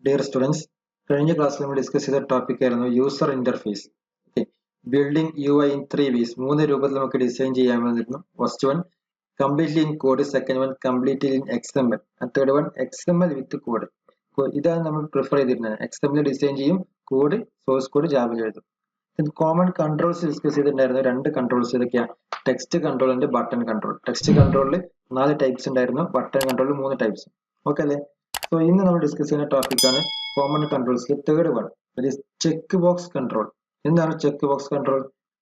Dear students, കഴിഞ്ഞ ക്ലാസ്സിൽ നമ്മൾ ഡിസ്കസ് ചെയ്ത ടോപ്പിക് ആയിരുന്നു user interface. Okay, building UI in 3 ways. 3 രൂപത്തിൽ നമുക്ക് ഡിസൈൻ ചെയ്യാമെന്നിരുന്നു. First one completely in code, second one completely in XML, third one XML with code. ഇതാണ് നമ്മൾ പ്രിഫർ ചെയ്തിരുന്നത്. XML ഡിസൈൻ ചെയ്യും, കോഡ് സോഴ്സ് കോഡ് ജാവയിൽ എഴുതും. കോമൺ കൺട്രോൾസ് ഡിസ്കസ് ചെയ്തിട്ടുണ്ടായിരുന്നു. രണ്ട് കൺട്രോൾസ് ഏതൊക്കെയാണ്? Text control and button control. Text കൺട്രോളിൽ 4 ടൈപ്സ് ഉണ്ടായിരുന്നു, ബട്ടൺ കൺട്രോളിൽ 3 ടൈപ്സ്. ഓക്കെ അല്ലേ? സോ ഇന്ന് നമ്മൾ ഡിസ്കസ് ചെയ്യുന്ന ടോപ്പിക് ആണ് കോമൺ കൺട്രോൾസിൽ third one, check box control. എന്താണ് ചെക്ക് ബോക്സ് കൺട്രോൾ?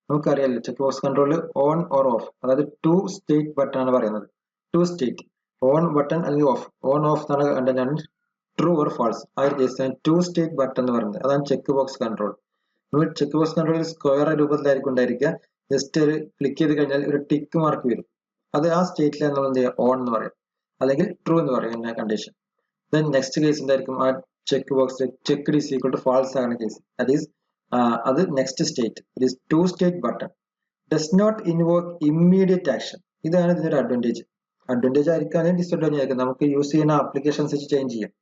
നമുക്കറിയാലോ, check box control on or off, അതായത് 2 സ്റ്റേറ്റ് ബട്ടൺ ആണ് പറയുന്നത്. 2 സ്റ്റേറ്റ്, ഓൺ ബട്ടൺ അല്ലെങ്കിൽ ഓഫ്. ഓൺ ഓഫ് എന്നാണ് കണ്ടാൽ ട്രൂ ഓർ ഫാൾസ്. ആ ഒരു കേസിലാണ് 2 സ്റ്റേറ്റ് ബട്ടൺ എന്ന് പറയുന്നത്. അതാണ് ചെക്ക് ബോക്സ് കൺട്രോൾ. നമ്മൾ ചെക്ക് ബോക്സ് കൺട്രോൾ സ്ക്വയർ രൂപത്തിലായിരിക്കും ഉണ്ടായിരിക്കുക. ജസ്റ്റ് ഒരു ക്ലിക്ക് ചെയ്ത് കഴിഞ്ഞാൽ ഒരു ടിക്ക് മാർക്ക് വരും. അത് ആ സ്റ്റേറ്റിലാണ് നമ്മൾ എന്ത് ചെയ്യുക, ഓൺ എന്ന് പറയും, അല്ലെങ്കിൽ ട്രൂ എന്ന് പറയും എന്ന കണ്ടീഷൻ. Then next case എന്തായിരിക്കും? ആ check box check is equal to false ആണ് കേസ്. അത് next state. It is 2 state button. Does not invoke immediate action. ഇതാണ് ഇതിന്റെ അഡ്വാൻറ്റേജ്. അഡ്വാൻറ്റേജ് ആയിരിക്കും അല്ലെങ്കിൽ ഡിസ്അഡ്വാൻറ്റേജ് ആയിരിക്കും. നമുക്ക് യൂസ് ചെയ്യുന്ന ആപ്ലിക്കേഷൻസ് വെച്ച് ചേഞ്ച് ചെയ്യാം.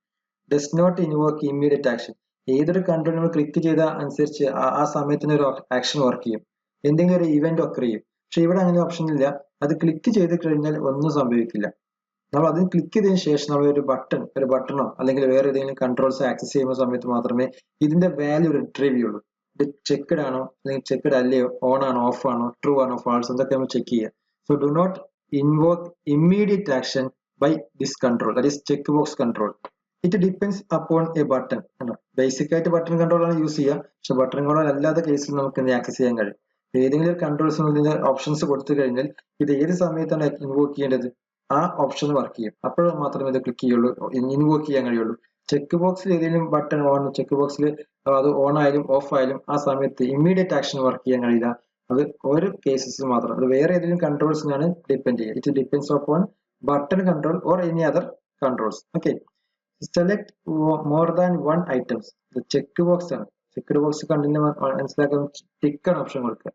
Does not invoke immediate action. ഏതൊരു കൺട്രോൾ നമ്മൾ ക്ലിക്ക് ചെയ്ത അനുസരിച്ച് ആ സമയത്തിന് ഒരു ആക്ഷൻ വർക്ക് ചെയ്യും, എന്തെങ്കിലും ഒരു ഇവന്റ് ഒക്കർ ചെയ്യും. പക്ഷെ ഇവിടെ അങ്ങനെ ഓപ്ഷൻ ഇല്ല. അത് ക്ലിക്ക് ചെയ്ത് കഴിഞ്ഞാൽ ഒന്നും സംഭവിക്കില്ല. നമ്മൾ അതിന് ക്ലിക്ക് ചെയ്തതിനു ശേഷം നമ്മൾ ഒരു ബട്ടണോ അല്ലെങ്കിൽ വേറെ ഏതെങ്കിലും കൺട്രോൾസ് ആക്സസ് ചെയ്യുന്ന സമയത്ത് മാത്രമേ ഇതിന്റെ വാല്യൂ റിട്രീവ് ചെയ്യുള്ളൂ. ഇത് ചെക്ക്ഡ് ആണോ അല്ലെങ്കിൽ ചെക്ക്ഡ് അല്ലയോ, ഓൺ ആണോ ഓഫ് ആണോ, ട്രൂ ആണോ ഫാൾസ്, എന്തൊക്കെ നമ്മൾ ചെക്ക് ചെയ്യുക. So do not invoke immediate action by this control, that is check box control. It depends upon a button. Basic ആയിട്ട് ബട്ടൺ കൺട്രോൾ ആണ് യൂസ് ചെയ്യുക. പക്ഷെ ബട്ടൺ കൺട്രോൾ അല്ലാത്ത കേസിൽ നമുക്ക് എന്ത് ആക്സസ് ചെയ്യാൻ കഴിയും. ഏതെങ്കിലും കൺട്രോൾസ് ഇതിന്റെ ഓപ്ഷൻസ് കൊടുത്തു കഴിഞ്ഞാൽ ഇത് ഏത് സമയത്താണ് ഇൻവോക്ക് ചെയ്യേണ്ടത്, ആ ഓപ്ഷൻ വർക്ക് ചെയ്യും. അപ്പോൾ മാത്രമേ ഇത് ക്ലിക്ക് ചെയ്യുള്ളൂ, ഇൻവോക്ക് ചെയ്യാൻ കഴിയുള്ളൂ. ചെക്ക് ബോക്സിൽ ഏതെങ്കിലും ബട്ടൺ ഓൺ, ചെക്ക് ബോക്സിൽ അത് ഓൺ ആയാലും ഓഫ് ആയാലും ആ സമയത്ത് ഇമ്മീഡിയറ്റ് ആക്ഷൻ വർക്ക് ചെയ്യാൻ കഴിയില്ല. അത് ഒരു കേസസിൽ മാത്രം. അത് വേറെ ഏതെങ്കിലും കൺട്രോൾസിനാണ് ഡിപ്പെൻഡ് ചെയ്യുക. It depends on button control or any other controls. Okay, select more than one items. Check box ആണ്. ചെക്ക് ബോക്സ് കണ്ടിന് മനസ്സിലാക്കാൻ ടിക്ക് ആണ് ഓപ്ഷൻ കൊടുക്കുക.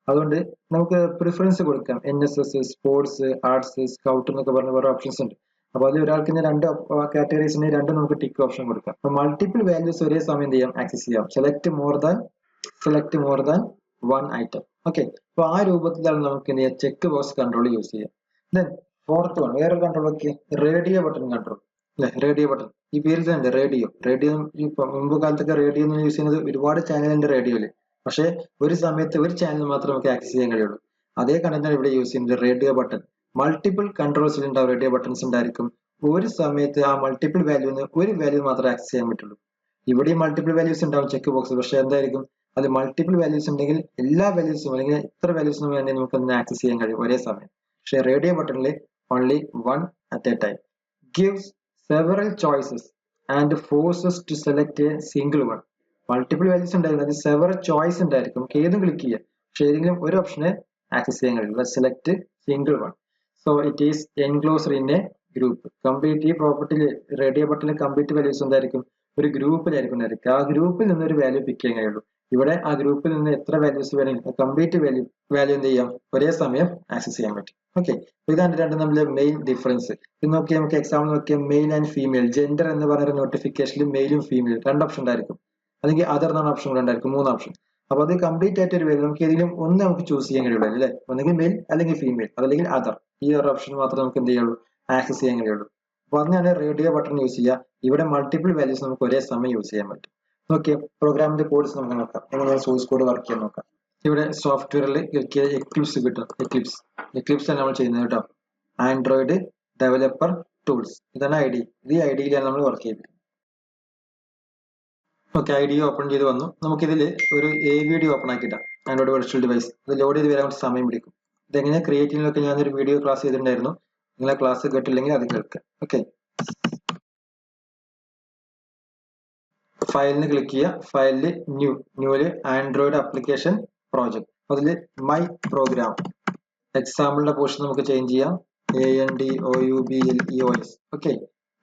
അതുകൊണ്ട് നമുക്ക് പ്രിഫറൻസ് കൊടുക്കാം. NSS, സ്പോർട്സ്, ആർട്സ്, സ്കൗട്ട് എന്നൊക്കെ പറഞ്ഞ വേറെ ഓപ്ഷൻസ് ഉണ്ട്. അപ്പൊ അതിൽ ഒരാൾക്ക് രണ്ട് കാറ്റഗറീസിന് രണ്ടും നമുക്ക് ടിക്ക് ഓപ്ഷൻ കൊടുക്കാം. അപ്പൊ മൾട്ടിപ്പിൾ വാല്യൂസ് ഒരേ സമയം എന്ത് ചെയ്യാം, ആക്സസ് ചെയ്യാം. Select more than one item. Okay, അപ്പൊ ആ രൂപത്തിലാണ് നമുക്ക് എന്ത് ചെയ്യാം, ചെക്ക് ബോക്സ് കൺട്രോൾ യൂസ് ചെയ്യാം. ദെൻ ഫോർത്ത് വൺ, വേറെ കൺട്രോൾ ഒക്കെ റേഡിയോ ബട്ടൺ കൺട്രോൾ. അല്ലെ, റേഡിയോ ബട്ടൺ ഈ പേരിൽ തന്നെ റേഡിയോ. മുമ്പ് കാലത്തൊക്കെ റേഡിയോ യൂസ് ചെയ്യുന്നത് ഒരുപാട് ചാനലിന്റെ റേഡിയോയില്. പക്ഷെ ഒരു സമയത്ത് ഒരു ചാനൽ മാത്രമേ നമുക്ക് ആക്സസ് ചെയ്യാൻ കഴിയുള്ളൂ. അതേ കണ്ടന്റാണ് ഇവിടെ യൂസ് ചെയ്യുന്നത്, റേഡിയോ ബട്ടൺ. മൾട്ടിപ്പിൾ കൺട്രോൾസിൽ ഉണ്ടാവും, റേഡിയോ ബട്ടൺസ് ഉണ്ടായിരിക്കും. ഒരു സമയത്ത് ആ മൾട്ടിപ്പിൾ വാല്യൂന്ന് ഒരു വാല്യൂ മാത്രമേ ആക്സസ് ചെയ്യാൻ പറ്റുള്ളൂ. ഇവിടെ മൾട്ടിപ്പിൾ വാല്യൂസ് ഉണ്ടാവും ചെക്ക് ബോക്സ്. പക്ഷെ എന്തായിരിക്കും, അത് മൾട്ടിപ്പിൾ വാല്യൂസ് ഉണ്ടെങ്കിൽ എല്ലാ വാല്യൂസും അല്ലെങ്കിൽ ഇത്ര വാല്യൂസിനും വേണ്ടി നമുക്ക് ഒന്ന് ആക്സസ് ചെയ്യാൻ കഴിയും ഒരേ സമയം. പക്ഷെ റേഡിയോ ബട്ടണിൽ only one at a time. Gives several choices and forces to select a single one. Multiple values ഉണ്ടായിരുന്നു, അത് സെവറൽ ചോയ്സ് ഉണ്ടായിരിക്കും. നമുക്ക് ഏതും ക്ലിക്ക് ചെയ്യാം, പക്ഷെ ഏതെങ്കിലും ഒരു ഓപ്ഷനെ ആക്സസ് ചെയ്യാൻ കഴിയും. Select single one. So it is enclosed in A group. Complete ഈ പ്രോപ്പർട്ടിയിൽ റേഡിയോ ബട്ടണിൽ കംപ്ലീറ്റ് വാല്യൂസ് എന്തായിരിക്കും, ഒരു ഗ്രൂപ്പിലായിരിക്കും ഉണ്ടായിരിക്കും. ആ ഗ്രൂപ്പിൽ നിന്ന് ഒരു വാല്യൂ പിക്ക് ചെയ്യാൻ കഴിയുള്ളൂ. ഇവിടെ ആ ഗ്രൂപ്പിൽ നിന്ന് എത്ര വാല്യൂസ് വേണമെങ്കിലും കംപ്ലീറ്റ് വാല്യൂ എന്ത് ചെയ്യാം, ഒരേ സമയം ആക്സസ് ചെയ്യാൻ പറ്റും. ഓക്കെ, ഇതാണ് രണ്ടും തമ്മിലെ മെയിൻ ഡിഫറൻസ്. ഇത് നോക്കിയാൽ നമുക്ക് എക്സാമ്പിൾ നോക്കിയാൽ മെയിൽ ആൻഡ് ഫീമെയിൽ, ജെൻഡർ എന്ന് പറയുന്ന നോട്ടിഫിക്കേഷനിൽ മെയിലും ഫീമെയിലും രണ്ട് ഓപ്ഷൻ ഉണ്ടായിരിക്കും. അല്ലെങ്കിൽ അതർ എന്നാണ് ഓപ്ഷൻ കൂടെ ഉണ്ടായിരിക്കും, 3 ഓപ്ഷൻ. അപ്പൊ അത് കംപ്ലീറ്റ് ആയിട്ട് ഒരു വരും. നമുക്ക് ഏതെങ്കിലും ഒന്ന് നമുക്ക് ചൂസ് ചെയ്യാൻ കഴിയുള്ളൂ അല്ലേ, ഒന്നെങ്കിൽ മെയിൽ അല്ലെങ്കിൽ ഫീമെയിൽ, അതല്ലെങ്കിൽ അതർ. ഈ ഒരു ഓപ്ഷൻ മാത്രമേ നമുക്ക് എന്ത് ചെയ്യുള്ളൂ, ആക്സസ് ചെയ്യാൻ കഴിയുള്ളൂ. അപ്പൊ അതിനാണ് റേഡിയോ ബട്ടൺ യൂസ് ചെയ്യുക. ഇവിടെ മൾട്ടിപ്പിൾ വാല്യൂസ് നമുക്ക് ഒരേ സമയം യൂസ് ചെയ്യാൻ പറ്റും. ഓക്കെ, പ്രോഗ്രാമിന്റെ കോഡ്സ് നമുക്ക് നോക്കാം, എങ്ങനെയാണ് സോഴ്സ് കോഡ് വർക്ക് ചെയ്യാൻ നോക്കാം. ഇവിടെ സോഫ്റ്റ്വെയറിൽ എക്ലിപ്സ് കിട്ടും. എക്ലിപ്സ് ആണ് നമ്മൾ ചെയ്യുന്നത് കേട്ടോ. ആൻഡ്രോയിഡ് ഡെവലപ്പർ ടൂൾസ്, ഇതാണ് ID. ഈ IDയിലാണ് നമ്മൾ വർക്ക് ചെയ്യുന്നത്. ഓക്കെ, ID ഓപ്പൺ ചെയ്ത് വന്നു. നമുക്കിതിൽ ഒരു AVD ഓപ്പൺ ആക്കിയിട്ടാം, ആൻഡ്രോയിഡ് വെർച്വൽ ഡിവൈസ്. ഇത് ലോഡ് ചെയ്ത് വരാൻ കുറച്ച് സമയം പിടിക്കും. ഇതെങ്ങനെ ക്രിയേറ്റ് ചെയ്യുന്നതൊക്കെ ഞാനൊരു വീഡിയോ ക്ലാസ് ചെയ്തിട്ടുണ്ടായിരുന്നു. നിങ്ങളെ ക്ലാസ് കേട്ടില്ലെങ്കിൽ അത് കേൾക്കുക. ഓക്കെ, ഫയലിന് ക്ലിക്ക് ചെയ്യുക. ഫയലില് ന്യൂല് ആൻഡ്രോയിഡ് ആപ്ലിക്കേഷൻ പ്രോജക്ട്. അതില് മൈ പ്രോഗ്രാം എക്സാമ്പിളിന്റെ പോർഷൻ നമുക്ക് ചേഞ്ച് ചെയ്യാം. ANDOUBLEOS. ഓക്കെ,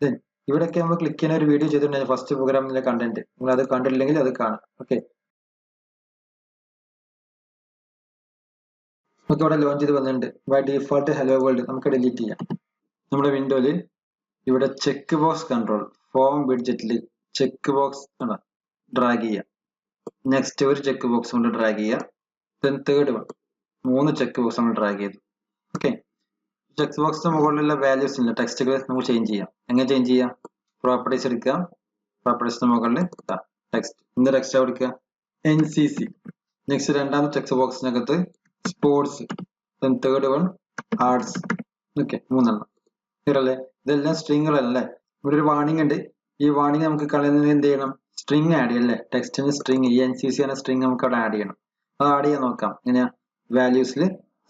ദെൻ ഇവിടെയൊക്കെ നമ്മൾ ക്ലിക്ക് ചെയ്യുന്ന ഒരു വീഡിയോ ചെയ്തിട്ടുണ്ടായിരുന്നു, ഫസ്റ്റ് പ്രോഗ്രാമിലെ കണ്ടന്റ്. നിങ്ങൾ അത് കണ്ടിട്ടില്ലെങ്കിൽ അത് കാണാം. ഓക്കെ, നമുക്ക് ഇവിടെ ലോഞ്ച് ചെയ്ത് വന്നിട്ടുണ്ട്. ബൈ ഡിഫോൾട്ട് ഹലോ വേൾഡ് നമുക്ക് ഡിലീറ്റ് ചെയ്യാം. നമ്മുടെ വിൻഡോയില് ഇവിടെ ചെക്ക് ബോക്സ് കൺട്രോൾ ഫോം വിഡ്ജറ്റിൽ ചെക്ക് ബോക്സ് ഡ്രാഗ് ചെയ്യുക. നെക്സ്റ്റ് ഒരു ചെക്ക് ബോക്സ് കൊണ്ട് ഡ്രാഗ് ചെയ്യുക. Then third one 3 check box നമ്മൾ ഡ്രാഗ് ചെയ്തു. ഓക്കെ, ചെക്ക് ബോക്സിന് മുകളിലുള്ള വാല്യൂസ് ഇല്ല ടെക്സ്റ്റുകൾ നമുക്ക് ചേഞ്ച് ചെയ്യാം. എങ്ങനെ ചേഞ്ച് ചെയ്യാം? പ്രോപ്പർട്ടീസ് എടുക്കുക. പ്രോപ്പർട്ടീസിന് മുകളിൽ ടെക്സ്റ്റ്, എന്ത് ടെക്സ്റ്റ് കൊടുക്കുക? NCC. നെക്സ്റ്റ് രണ്ടാമത്തെ ചെക്ക് ബോക്സിനകത്ത് sports, then third one arts. Okay, 3 ക്ലിയറല്ലേ? ഇതെല്ലാം സ്ട്രിങ്ങുകളല്ലേ? ഇവിടെ ഒരു വാണിംഗ് ഉണ്ട്. ഈ വാണിംഗ് നമുക്ക് കളയുന്നതിന് എന്ത് ചെയ്യണം? സ്ട്രിങ് ആഡ് ചെയ്യല്ലേ? ടെക്സ്റ്റിന് സ്ട്രിങ്, ഈ NCC എന്ന സ്ട്രിങ് നമുക്ക് അവിടെ ആഡ് ചെയ്യണം. അത് ആഡ് ചെയ്യാൻ നോക്കാം. എങ്ങനെയാ? വാല്യൂസിൽ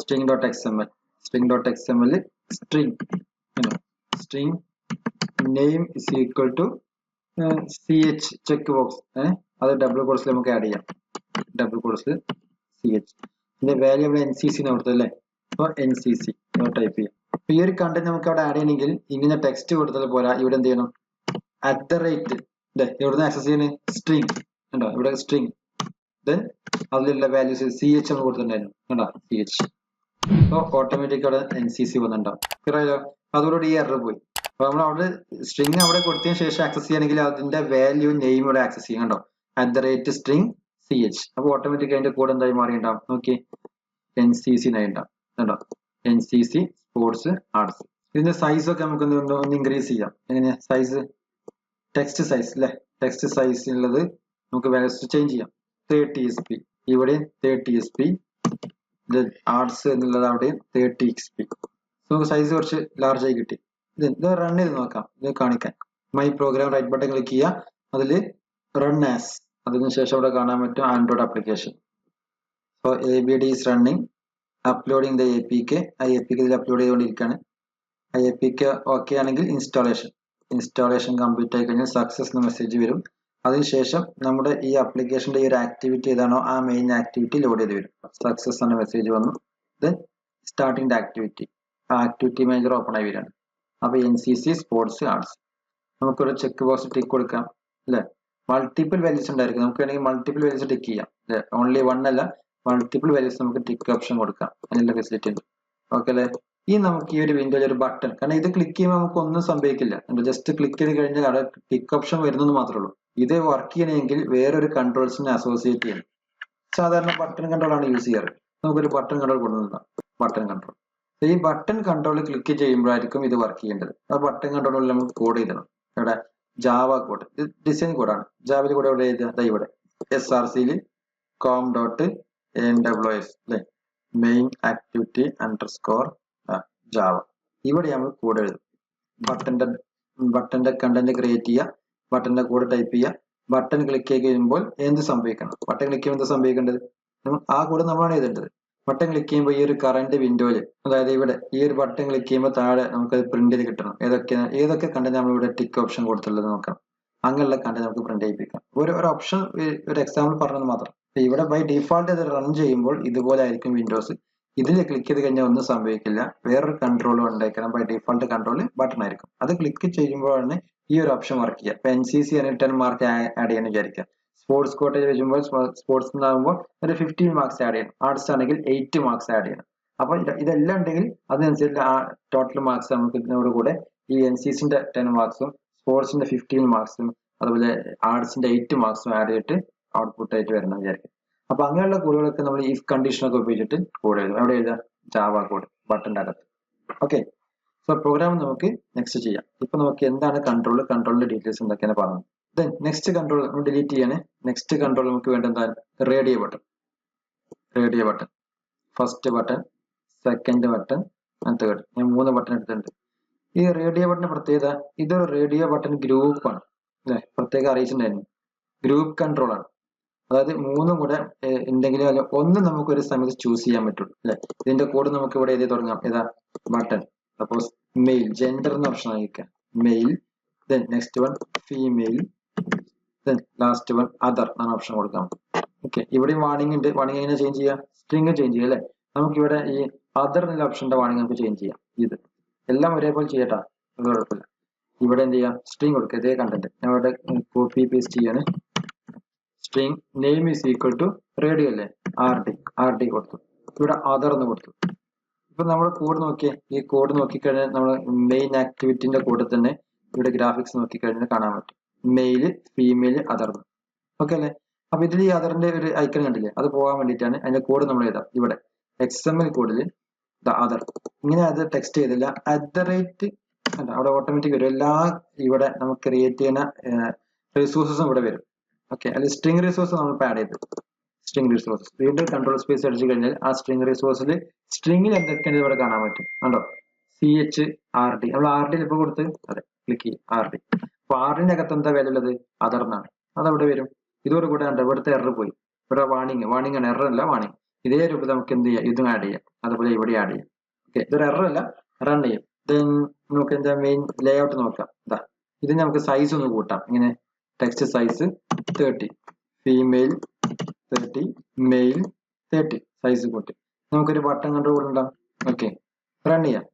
string.xml, string.xml string string name is equal to ch check box, അത് ഡബിൾ കോഴ്സിൽ നമുക്ക് ആഡ് ചെയ്യാം. ഡബിൾ കോഴ്സിൽ ch. ഇതിന്റെ വാല്യൂ നമ്മൾ NCC കൊടുത്തല്ലേ? അപ്പോൾ NCC ടൈപ്പ് ചെയ്യാം. ഈ ഒരു കണ്ടന്റ് നമുക്ക് അവിടെ ആഡ് ചെയ്യണമെങ്കിൽ ഇങ്ങനെ ടെക്സ്റ്റ് കൊടുത്തത് പോലെ ഇവിടെ എന്ത് ചെയ്യണം? @ എവിടുന്ന് ആക്സസ് ചെയ്യണേ? സ്ട്രിങ് ഉണ്ടോ? ഇവിടെ സ്ട്രിങ്, ദെൻ അതിലുള്ള വാല്യൂസ് ch നമ്മൾ കൊടുത്തിട്ടുണ്ടായിരുന്നു കണ്ടോ? ch. അപ്പോൾ ഓട്ടോമാറ്റിക് അവിടെ NCC വന്നിട്ടുണ്ടാവും. ക്ലിയറോ? അതോടുകൂടി ഈ എറർ പോയി. അപ്പൊ നമ്മൾ അവിടെ സ്ട്രിങ് അവിടെ കൊടുത്തതിന് ശേഷം ആക്സസ് ചെയ്യണമെങ്കിൽ അതിന്റെ വാല്യൂ നെയിം ഇവിടെ ആക്സസ് ചെയ്യാം കണ്ടോ? @ string ch. അപ്പൊ ഓട്ടോമാറ്റിക് അതിന്റെ കോഡ് എന്തായി മാറിയിട്ടുണ്ടാവും? നോക്കി, NCC ഉണ്ടാവും കണ്ടോ? NCC sports arts. ഇതിന്റെ സൈസ് ഒക്കെ നമുക്ക് ഒന്ന് ഇൻക്രീസ് ചെയ്യാം. എങ്ങനെ സൈസ്? ടെക്സ്റ്റ് സൈസ് അല്ലെ? ടെക്സ്റ്റ് സൈസ് ഉള്ളത് നമുക്ക് വാല്യൂസ് ചേഞ്ച് ചെയ്യാം. 30 SP, ഇവിടെ 30 SP, ആർട്സ് എന്നുള്ളത് അവിടെ 30 XP. നമുക്ക് സൈസ് കുറച്ച് ലാർജ് ആയി കിട്ടി. ഇത് റൺ ചെയ്ത് നോക്കാം. ഇത് കാണിക്കാൻ my program right button click ചെയ്യുക. അതിൽ റൺ ആസ്, അതിനുശേഷം ഇവിടെ കാണാൻ പറ്റും Android application. So ABD is running, uploading the APK. ആ APK ഇതിൽ അപ്ലോഡ് ചെയ്തുകൊണ്ടിരിക്കുകയാണ്. ആ APK ഓക്കെ ആണെങ്കിൽ ഇൻസ്റ്റാളേഷൻ കംപ്ലീറ്റ് ആയി കഴിഞ്ഞാൽ സക്സസ് എന്ന മെസ്സേജ് വരും. അതിനുശേഷം നമ്മുടെ ഈ ആപ്ലിക്കേഷന്റെ ഈ ഒരു ആക്ടിവിറ്റി ഏതാണോ ആ മെയിൻ ആക്ടിവിറ്റി ലോഡ് ചെയ്ത് വരും. സക്സസ് എന്ന മെസ്സേജ് വന്നു. ദെൻ സ്റ്റാർട്ടിംഗ് ദ ആക്ടിവിറ്റി, ആ ആക്ടിവിറ്റി മാനേജർ ഓപ്പൺ ആയി വരികയാണ്. അപ്പൊ NCC സ്പോർട്സ് ആർട്സ്. നമുക്കൊരു ചെക്ക് ബോക്സ് ടിക്ക് കൊടുക്കാം അല്ലെ? മൾട്ടിപ്പിൾ വാല്യൂസ് ഉണ്ടായിരിക്കും. നമുക്ക് വേണമെങ്കിൽ മൾട്ടിപ്പിൾ വാല്യൂസ് ടിക്ക് ചെയ്യാം അല്ലെ? ഓൺലി 1 അല്ല, മൾട്ടിപ്പിൾ വാല്യൂസ് നമുക്ക് ടിക്ക് ഓപ്ഷൻ കൊടുക്കാം. അതിനുള്ള ഫെസിലിറ്റി ഉണ്ട്. ഓക്കെ അല്ലെ? ഈ നമുക്ക് ഈ ഒരു വിൻഡോയിൽ ഒരു ബട്ടൺ, കാരണം ഇത് ക്ലിക്ക് ചെയ്യുമ്പോൾ നമുക്ക് ഒന്നും സംഭവിക്കില്ല. ജസ്റ്റ് ക്ലിക്ക് ചെയ്ത് കഴിഞ്ഞാൽ അവിടെ ടിക്ക് ഓപ്ഷൻ വരുന്നെന്ന് മാത്രമേ ഉള്ളൂ. ഇത് വർക്ക് ചെയ്യണമെങ്കിൽ വേറൊരു കൺട്രോൾസിനെ അസോസിയേറ്റ് ചെയ്യണം. സാധാരണ ബട്ടൺ കൺട്രോൾ ആണ് യൂസ് ചെയ്യാറ്. നമുക്കൊരു ബട്ടൺ കൺട്രോൾ കൊണ്ടുവന്നതാണ്. ബട്ടൺ കൺട്രോൾ, ഈ ബട്ടൺ കൺട്രോൾ ക്ലിക്ക് ചെയ്യുമ്പോഴായിരിക്കും ഇത് വർക്ക് ചെയ്യേണ്ടത്. ആ ബട്ടൺ കൺട്രോളിൽ നമുക്ക് കോഡ് ചെയ്യണം. ഇവിടെ ജാവ കോഡ്, ഇത് ഡിസൈൻ കോഡാണ്. ജാവയിൽ കൂടെ ഇവിടെ എഴുതുക. ഇവിടെ SRCയിൽ com.aws അല്ലെ? Main activity underscore Java. ഇവിടെ നമ്മൾ കോഡ് എഴുതും. ബട്ടന്റെ കണ്ടന്റ് ക്രിയേറ്റ് ചെയ്യുക, ബട്ടന്റെ കോഡ് ടൈപ്പ് ചെയ്യുക. ബട്ടൺ ക്ലിക്ക് ചെയ്യുമ്പോൾ എന്ത് സംഭവിക്കണം? ബട്ടൺ ക്ലിക്ക് ചെയ്യുമ്പോൾ എന്താ സംഭവിക്കേണ്ടത്? ആ കോഡ് നമ്മളാണ് എഴുതേണ്ടത്. ബട്ടൺ ക്ലിക്ക് ചെയ്യുമ്പോൾ ഈ ഒരു കറന്റ് വിൻഡോയിൽ, അതായത് ഇവിടെ ഈ ഒരു ബട്ടൺ ക്ലിക്ക് ചെയ്യുമ്പോൾ താഴെ നമുക്ക് പ്രിന്റ് ചെയ്ത് കിട്ടണം. ഏതൊക്കെ കണ്ടന്റ് നമ്മൾ ഇവിടെ ടിക്ക് ഓപ്ഷൻ കൊടുത്തുള്ളത് നോക്കണം. അങ്ങനെയുള്ള കണ്ടന്റ് നമുക്ക് പ്രിന്റ് ചെയ്യിപ്പിക്കാം. ഒരു ഓപ്ഷൻ, ഒരു എക്സാമ്പിൾ പറഞ്ഞത് മാത്രം. ഇവിടെ ബൈ ഡിഫോൾട്ട് ഇത് റൺ ചെയ്യുമ്പോൾ ഇതുപോലെ ആയിരിക്കും വിൻഡോസ്. ഇതിൽ ക്ലിക്ക് ചെയ്ത് കഴിഞ്ഞാൽ ഒന്നും സംഭവിക്കില്ല. വേറൊരു കൺട്രോൾ ഉണ്ടായിരിക്കണം. ബൈ ഡിഫോൾട്ട് കൺട്രോൾ ബട്ടൺ ആയിരിക്കും. അത് ക്ലിക്ക് ചെയ്യുമ്പോഴാണ് ഈ ഒരു ഓപ്ഷൻ വർക്ക് ചെയ്യുക. ഇപ്പൊ NCC 10 മാർക്ക് ആഡ് ചെയ്യാൻ വിചാരിക്കുക. സ്പോർട്സ് കോട്ടേജ് വരുമ്പോൾ സ്പോർട്സ് ആകുമ്പോൾ ഒരു 15 മാർക്സ് ആഡ് ചെയ്യണം. ആർട്സ് ആണെങ്കിൽ 8 മാർക്സ് ആഡ് ചെയ്യണം. അപ്പൊ ഇതെല്ലാം ഉണ്ടെങ്കിൽ അതിനനുസരിച്ച് ആ ടോട്ടൽ മാർക്സ് നമുക്ക് ഇതിനോട് കൂടെ ഈ NCCന്റെ 10 മാർക്സും സ്പോർട്സിന്റെ 15 മാർക്സും അതുപോലെ ആർട്സിന്റെ 8 മാർക്സും ആഡ് ചെയ്തിട്ട് ഔട്ട്പുട്ട് ആയിട്ട് വരണം വിചാരിക്കും. അപ്പൊ അങ്ങനെയുള്ള കോഡുകളൊക്കെ നമ്മൾ ഇഫ് കണ്ടീഷനൊക്കെ ഉപയോഗിച്ചിട്ട് കോഡ് എഴുതും. എവിടെ എഴുതാം? ജാവ കോഡ് ബട്ടന്റെ അകത്ത്. ഓക്കെ, സോ പ്രോഗ്രാം നമുക്ക് നെക്സ്റ്റ് ചെയ്യാം. ഇപ്പൊ നമുക്ക് എന്താണ് കൺട്രോളിന്റെ ഡീറ്റെയിൽസ് എന്തൊക്കെയാണ് പറഞ്ഞു. ദെൻ നെക്സ്റ്റ് കൺട്രോൾ നമ്മൾ ഡിലീറ്റ് ചെയ്യാണ്. നെക്സ്റ്റ് കൺട്രോൾ നമുക്ക് വേണ്ട എന്താണ്? Radio button, first button, second button, third. ഞാൻ 3 ബട്ടൺ എടുത്തിട്ടുണ്ട്. ഈ റേഡിയോ ബട്ടൺ പ്രത്യേകത, ഇതൊരു റേഡിയോ ബട്ടൺ ഗ്രൂപ്പാണ് അല്ലെ? പ്രത്യേകം അറിയിച്ചിട്ടുണ്ടായിരുന്നു. ഗ്രൂപ്പ് കൺട്രോൾ ആണ്. അതായത് 3 കൂടെ എന്തെങ്കിലും അല്ല ഒന്ന് നമുക്ക് ഒരു സമയത്ത് ചൂസ് ചെയ്യാൻ പറ്റുള്ളൂ അല്ലെ? ഇതിന്റെ കോഡ് നമുക്ക് ഇവിടെ എഴുതി തുടങ്ങാം. ഏതാ? ബട്ടൺ, സപ്പോസ് മെയിൽ, ജെൻഡർ എന്ന ഓപ്ഷൻ ആയിരിക്കാം. Male, then next one female, then last one other എന്ന ഓപ്ഷൻ കൊടുക്കാം. ഓക്കെ, ഇവിടെ വാണിംഗ് ഉണ്ട്. വാണിംഗ് എങ്ങനെ ചേഞ്ച് ചെയ്യാം? സ്ട്രിങ് ചേഞ്ച് ചെയ്യാം അല്ലെ? നമുക്ക് ഇവിടെ ഈ അതർ എന്നുള്ള ഓപ്ഷന്റെ വാണിംഗ് നമുക്ക് ചേഞ്ച് ചെയ്യാം. ഇത് എല്ലാം ഒരേപോലെ ചെയ്യട്ടാ, അത് കുഴപ്പമില്ല. ഇവിടെ എന്ത് ചെയ്യാം? സ്ട്രിങ് കൊടുക്കുക. ഇതേ കണ്ടന്റ് ഞാൻ ഇവിടെ കോപ്പി പേസ്റ്റ് ചെയ്യാണ്. String name is equal to radio അല്ലേ? RD കൊടുത്തു. ഇവിടെ അതർ എന്ന് കൊടുത്തു. ഇപ്പൊ നമ്മൾ കോഡ് നോക്കിയേ. ഈ കോഡ് നോക്കിക്കഴിഞ്ഞാൽ നമ്മൾ മെയിൻ ആക്ടിവിറ്റിന്റെ കോഡിൽ തന്നെ ഇവിടെ ഗ്രാഫിക്സ് നോക്കിക്കഴിഞ്ഞാൽ കാണാൻ പറ്റും. Mail female other. ഓക്കെ അല്ലേ? അപ്പൊ ഇതിൽ ഈ അതറിന്റെ ഒരു ഐക്കൺ കണ്ടില്ലേ, അത് പോകാൻ വേണ്ടിയിട്ടാണ് അതിന്റെ കോഡ് നമ്മൾ എഴുതാം. ഇവിടെ XML കോഡിൽ അതർ ഇങ്ങനെ അത് ടെക്സ്റ്റ് ചെയ്തില്ല @ അല്ല, അവിടെ ഓട്ടോമാറ്റിക് വരും. എല്ലാ ഇവിടെ നമുക്ക് ക്രിയേറ്റ് ചെയ്യുന്ന റിസോഴ്സസും ഇവിടെ വരും. ഓക്കെ, അതിൽ സ്ട്രിംഗ് റിസോഴ്സ് നമ്മൾ ആഡ് ചെയ്തു. സ്ട്രിംഗ് റിസോഴ്സ് വീണ്ടും കൺട്രോൾ സ്പേസ് അടിച്ചു കഴിഞ്ഞാൽ ആ സ്ട്രിംഗ് റിസോഴ്സിൽ സ്ട്രിംഗിൽ എന്തൊക്കെയാണ് ഇവിടെ കാണാൻ പറ്റും. കണ്ടോ, CHRD നമ്മൾ RD ഇപ്പൊ കൊടുത്ത് അതെ ക്ലിക്ക് ചെയ്യും RD. അപ്പൊ RDന്റെ അകത്ത് എന്താ വില ഉള്ളത്? അതർ എന്നാണ്. അതവിടെ വരും. ഇതോടുകൂടെ ഉണ്ട് ഇവിടുത്തെ എറർ പോയി. ഇവിടെ വാണിംഗ് ആണ്, എറർ അല്ല വാണിംഗ്. ഇതേ രൂപത്തിൽ നമുക്ക് എന്ത് ചെയ്യാം, ഇതും ആഡ് ചെയ്യാം, അതുപോലെ ഇവിടെ ആഡ് ചെയ്യാം. ഓക്കെ, ഇതൊരു എറർ അല്ല, റൺ ചെയ്യും. ദെൻ നമുക്ക് എന്താ മെയിൻ ലേ ഔട്ട് നോക്കാം. ഇതാ ഇത് നമുക്ക് സൈസ് ഒന്ന് കൂട്ടാം. ഇങ്ങനെ text size 30, female 30, male 30 size കൂട്ടി നമുക്കൊരു ബട്ടൺ കൺട്രോൾ ഉണ്ടാവും. ഓക്കെ, റൺ ചെയ്യാം.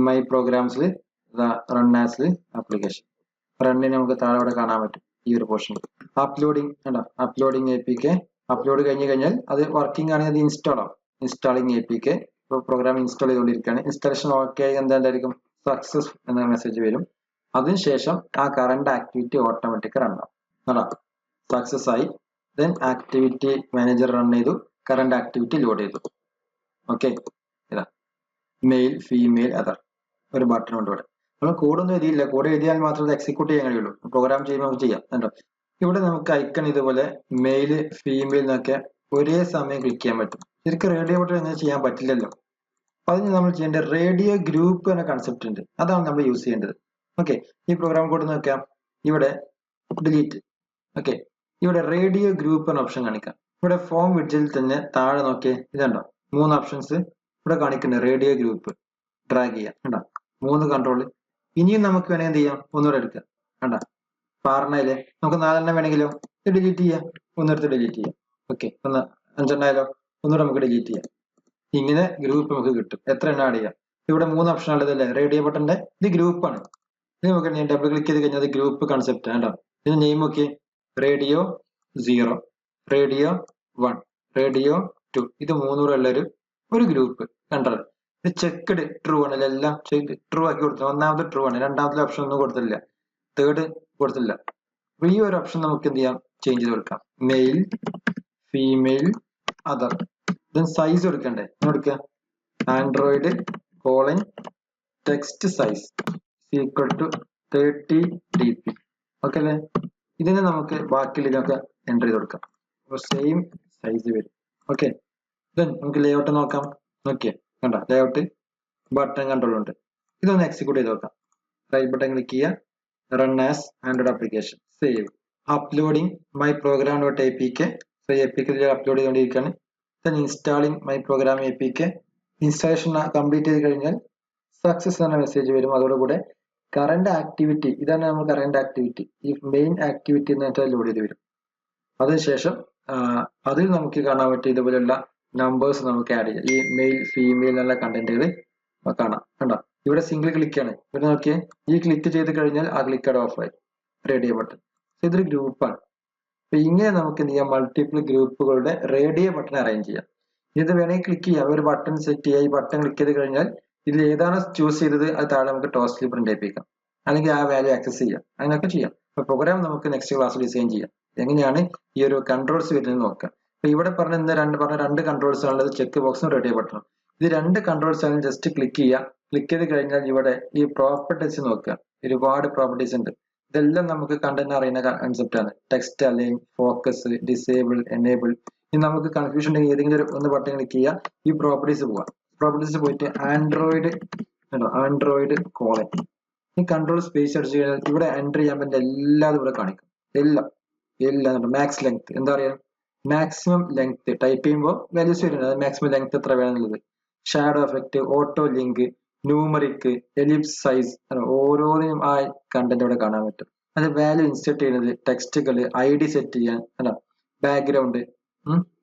മൈ പ്രോഗ്രാംസിൽ റൺ ആസ് ആപ്ലിക്കേഷൻ റണ്ണിന് നമുക്ക് താഴെ ഇവിടെ കാണാൻ പറ്റും ഈ ഒരു പോർഷൻ. അപ്ലോഡിങ് ഉണ്ടോ, അപ്ലോഡിങ് APK അപ്ലോഡ് കഴിഞ്ഞ് കഴിഞ്ഞാൽ അത് വർക്കിംഗ് ആണെങ്കിൽ അത് ഇൻസ്റ്റാൾ ആവും. ഇൻസ്റ്റാളിങ് APK പ്രോഗ്രാം ഇൻസ്റ്റാൾ ചെയ്തുകൊണ്ടിരിക്കുകയാണ്. ഇൻസ്റ്റാളേഷൻ ഓക്കെ ആയി എന്തായിരിക്കും, സക്സസ് എന്ന മെസ്സേജ് വരും. അതിനുശേഷം ആ കറണ്ട് ആക്ടിവിറ്റി ഓട്ടോമാറ്റിക് റൺ ആവും. അതാ സക്സസ് ആയി. ദെൻ ആക്ടിവിറ്റി മാനേജർ റൺ ചെയ്തു, കറണ്ട് ആക്ടിവിറ്റി ലോഡ് ചെയ്തു. ഓക്കെ, ഇതാ മെയിൽ ഫീമെയിൽ അതർ ഒരു ബട്ടൺ ഉണ്ട് ഇവിടെ. നമ്മൾ കോഡൊന്നും എഴുതിയില്ല, കോഡ് എഴുതിയാൽ മാത്രമേ എക്സിക്യൂട്ട് ചെയ്യാൻ കഴിയുള്ളൂ. പ്രോഗ്രാം ചെയ്യുമ്പോൾ നമുക്ക് ചെയ്യാം. കണ്ടോ, ഇവിടെ നമുക്ക് ഐക്കൺ ഇതുപോലെ മെയില് ഫീമെയിൽ എന്നൊക്കെ ഒരേ സമയം ക്ലിക്ക് ചെയ്യാൻ പറ്റും. ശരിക്കും റേഡിയോ ബട്ടൺ എങ്ങനെ ചെയ്യാൻ പറ്റില്ലല്ലോ. അതിന് നമ്മൾ ചെയ്യേണ്ടത് റേഡിയോ ഗ്രൂപ്പ് എന്ന കൺസെപ്റ്റ് ഉണ്ട്, അതാണ് നമ്മൾ യൂസ് ചെയ്യേണ്ടത്. ഓക്കെ, ഈ പ്രോഗ്രാം കോഡ് നോക്കാം. ഇവിടെ ഡിലീറ്റ്. ഓക്കെ, ഇവിടെ റേഡിയോ ഗ്രൂപ്പ് എന്ന ഓപ്ഷൻ കാണിക്കാം. ഇവിടെ ഫോം വിഡ്ജറ്റിൽ തന്നെ താഴെ നോക്കിയേ, ഇതുണ്ടോ 3 ഓപ്ഷൻസ് ഇവിടെ കാണിക്കുന്നത്. റേഡിയോ ഗ്രൂപ്പ് ഡ്രാഗ് ചെയ്യാം. കണ്ടോ 3 കൺട്രോൾ. ഇനിയും നമുക്ക് വേണമെങ്കിൽ എന്ത് ചെയ്യാം, ഒന്നുകൂടെ എടുക്കാം. കണ്ടോ പാർണയിലെ നമുക്ക് 4 വേണമെങ്കിലോ ഡിലീറ്റ് ചെയ്യാം, ഒന്നെടുത്ത് ഡിലീറ്റ് ചെയ്യാം. ഓക്കെ, 5 ഒന്നുകൂടെ നമുക്ക് ഡിലീറ്റ് ചെയ്യാം. ഇങ്ങനെ ഗ്രൂപ്പ് നമുക്ക് കിട്ടും. എത്ര എണ്ണം ആഡ് ചെയ്യാം. ഇവിടെ 3 ഓപ്ഷൻ ഉള്ളതല്ലേ റേഡിയോ ബട്ടന്റെ, ഇത് ഗ്രൂപ്പാണ്. ഇത് നമുക്ക് ഡബിൾ ക്ലിക്ക് ചെയ്ത് കഴിഞ്ഞാൽ ഗ്രൂപ്പ് കൺസെപ്റ്റ് കണ്ടോ. ഇതിന് നെയിം ഒക്കെ റേഡിയോ 0, റേഡിയോ 1, റേഡിയോ 2, ഇത് 3 ഉള്ള ഒരു ഗ്രൂപ്പ്. കണ്ടോ, ഇത് ചെക്ക്ഡ് ട്രൂ ആണ്. എല്ലാം ട്രൂ ആക്കി കൊടുത്തു. ഒന്നാമത് ട്രൂ ആണ്, രണ്ടാമത്തെ ഓപ്ഷൻ ഒന്നും കൊടുത്തില്ല, തേർഡ് കൊടുത്തില്ല. അപ്പൊ ഈ ഒരു ഓപ്ഷൻ നമുക്ക് എന്ത് ചെയ്യാം, ചേഞ്ച് ചെയ്ത് കൊടുക്കാം. Male female other. Then size കൊടുക്കണ്ടേ, കൊടുക്കുക Android text size equal to 30 dp. Okay അല്ലേ? ഇതിനെ നമുക്ക് ബാക്കിയിൽ ഇതൊക്കെ എൻ്റർ ചെയ്ത് കൊടുക്കാം. അപ്പോൾ സെയിം സൈസ് വരും. ഓക്കെ, ദെൻ നമുക്ക് ലേ ഔട്ട് നോക്കാം. നോക്കിയേ കണ്ട ലേ ഔട്ട് ബട്ടൺ കൺട്രോൾ ഉണ്ട്. ഇതൊന്ന് എക്സിക്യൂട്ട് ചെയ്ത് നോക്കാം. റൈറ്റ് ബട്ടൺ ക്ലിക്ക് ചെയ്യുക, run as Android application, save. Uploading my program dot APK. So APK upload ചെയ്തുകൊണ്ടിരിക്കുകയാണ്. Then installing my program APK. Installation complete ചെയ്ത് കഴിഞ്ഞാൽ സക്സസ് എന്ന മെസ്സേജ് വരും. അതോടുകൂടെ കറണ്ട് ആക്ടിവിറ്റി, ഇതാണ് നമ്മൾ കറണ്ട് ആക്ടിവിറ്റി, ഈ മെയിൻ ആക്ടിവിറ്റി എന്നിട്ട് ലോഡ് ചെയ്ത് വരും. അതിനുശേഷം അതിൽ നമുക്ക് കാണാൻ പറ്റും ഇതുപോലെയുള്ള നമ്പേഴ്സ് നമുക്ക് ആഡ് ചെയ്യാം. ഈ മെയിൽ ഫീമെയിൽ എന്നുള്ള കണ്ടന്റുകൾ കാണാം. കണ്ടോ, ഇവിടെ സിംഗിൾ ക്ലിക്ക് ആണ്. ഇവിടെ നോക്കിയേ, ഈ ക്ലിക്ക് ചെയ്ത് കഴിഞ്ഞാൽ ആ ക്ലിക്ക് ഓഫ് ആയി റേഡിയോ ബട്ടൺ. ഇതൊരു ഗ്രൂപ്പാണ്. അപ്പൊ ഇങ്ങനെ നമുക്ക് എന്ത് ചെയ്യാം, മൾട്ടിപ്പിൾ ഗ്രൂപ്പുകളുടെ റേഡിയോ ബട്ടൺ അറേഞ്ച് ചെയ്യാം. ഇത് വേണമെങ്കിൽ ക്ലിക്ക് ചെയ്യാം, ഒരു ബട്ടൺ സെറ്റ് ചെയ്യുക. ഈ ബട്ടൺ ക്ലിക്ക് ചെയ്ത് കഴിഞ്ഞാൽ ഇതിൽ ഏതാണ് ചൂസ് ചെയ്തത് അത് താഴെ നമുക്ക് ടോസ്റ്റിൽ പ്രിന്റ് ചെയ്യിപ്പിക്കാം, അല്ലെങ്കിൽ ആ വാല്യൂ ആക്സസ് ചെയ്യാം. അങ്ങനെയൊക്കെ ചെയ്യാം. അപ്പൊ പ്രോഗ്രാം നമുക്ക് നെക്സ്റ്റ് ക്ലാസ്സിൽ ഡിസൈൻ ചെയ്യാം. എങ്ങനെയാണ് ഈ ഒരു കൺട്രോൾസ് വരുന്നത് നോക്കാം. അപ്പൊ ഇവിടെ പറഞ്ഞ രണ്ട് കൺട്രോൾസ് ആണുള്ളത്, ചെക്ക് ബോക്സും റേഡിയോ ബട്ടണും. ഇത് 2 കൺട്രോൾസ് ആണ്. ജസ്റ്റ് ക്ലിക്ക് ചെയ്യുക. ക്ലിക്ക് ചെയ്ത് കഴിഞ്ഞാൽ ഇവിടെ ഈ പ്രോപ്പർട്ടീസ് നോക്കുക. ഒരുപാട് പ്രോപ്പർട്ടീസ് ഉണ്ട്. ഇതെല്ലാം നമുക്ക് കണ്ടന്റ് അറിയുന്ന കൺസെപ്റ്റ് ആണ്. Text align, focus, disable, enable. ഇനി നമുക്ക് കൺഫ്യൂഷൻ ഉണ്ടെങ്കിൽ ഏതെങ്കിലും ഒന്ന് ബട്ടൺ ക്ലിക്ക് ചെയ്യുക, ഈ പ്രോപ്പർട്ടീസ് പോവാം. പ്രോപ്പർട്ടീസ് പോയിട്ട് ആൻഡ്രോയിഡ് കോളൻ ഈ കൺട്രോൾ സ്പേസ് അടിച്ചു കഴിഞ്ഞാൽ ഇവിടെ എൻ്റർ ചെയ്യാൻ പറ്റുന്ന എല്ലാതും ഇവിടെ കാണിക്കും. എല്ലാം മാക്സ് ലെങ്ത് എന്താ പറയാ, മാക്സിമം ലെങ്ത് ടൈപ്പ് ചെയ്യുമ്പോൾ വാല്യൂസ് വരുന്നത്, അത് മാക്സിമം ലെങ്ത് എത്ര വേണമെന്നുള്ളത്. Shadow effect, auto link, numeric, ellipsize, ഓരോന്നിനും ആ കണ്ടന്റ് ഇവിടെ കാണാൻ പറ്റും. അത് വാല്യൂ ഇൻസെർട്ട് ചെയ്യുന്നത്, ടെക്സ്റ്റുകൾ, ID സെറ്റ് ചെയ്യാൻ, background,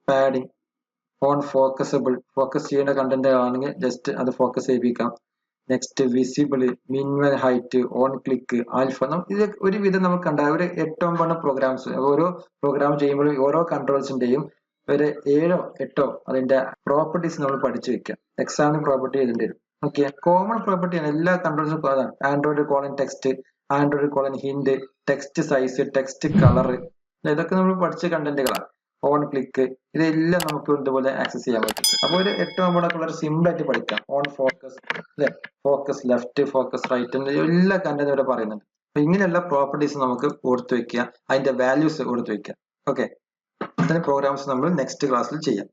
padding, on focusable, focus ചെയ്യേണ്ട കണ്ടന്റ് ആണെങ്കിൽ ജസ്റ്റ് അത് ഫോക്കസ് ചെയ്യിപ്പിക്കാം. Next visible, minimal height, on click, alpha. ഇത് ഒരുവിധം നമുക്ക് കണ്ട ഒരു 8-9 പ്രോഗ്രാംസ്. ഓരോ പ്രോഗ്രാം ചെയ്യുമ്പോഴും ഓരോ കൺട്രോൾസിന്റെയും ഒരു 7-8 അതിന്റെ പ്രോപ്പർട്ടീസ് നമ്മൾ പഠിച്ചു വെക്കാം. എക്സാമിന് പ്രോപ്പർട്ടി എഴുതേണ്ടി വരും. ഓക്കെ, കോമൺ പ്രോപ്പർട്ടിയാണ് എല്ലാ കൺട്രോൾസും. അതാണ് Android colon text, Android colon hint, text size, text colour, ഇതൊക്കെ നമ്മൾ പഠിച്ച കണ്ടന്റുകളാണ്. ഓൺ ക്ലിക്ക്, ഇതെല്ലാം നമുക്ക് ഇതുപോലെ ആക്സസ് ചെയ്യാൻ പറ്റും. അപ്പോൾ ഒരു 8-9 വളരെ സിമ്പിൾ ആയിട്ട് പഠിക്കാം. ഓൺ ഫോക്കസ്, അല്ലെ, ഫോക്കസ് ലെഫ്റ്റ്, ഫോക്കസ് റൈറ്റ്, എല്ലാ കണ്ടന്റും ഇവിടെ പറയുന്നുണ്ട്. അപ്പൊ ഇങ്ങനെയുള്ള പ്രോപ്പർട്ടീസ് നമുക്ക് കൊടുത്തു വെക്കുക, അതിന്റെ വാല്യൂസ് കൊടുത്തു വെക്കുക. ഓക്കെ, ഇത്തരം പ്രോഗ്രാംസ് നമ്മൾ നെക്സ്റ്റ് ക്ലാസ്സിൽ ചെയ്യാം.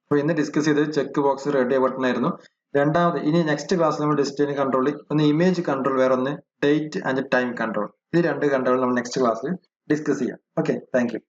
അപ്പോൾ ഇന്ന് ഡിസ്കസ് ചെയ്തത് ചെക്ക് ബോക്സ്, റേഡിയോ ബട്ടൺ ആയിരുന്നു. രണ്ടാമത് ഇനി നെക്സ്റ്റ് ക്ലാസ് നമ്മൾ ഡിസ്റ്റൻസ് കൺട്രോൾ, ഒന്ന് ഇമേജ് കൺട്രോൾ, വേറെ ഒന്ന് ഡേറ്റ് ആൻഡ് ടൈം കൺട്രോൾ. ഈ രണ്ട് കൺട്രോൾ നമ്മൾ നെക്സ്റ്റ് ക്ലാസ്സിൽ ഡിസ്കസ് ചെയ്യാം. Okay, thank you.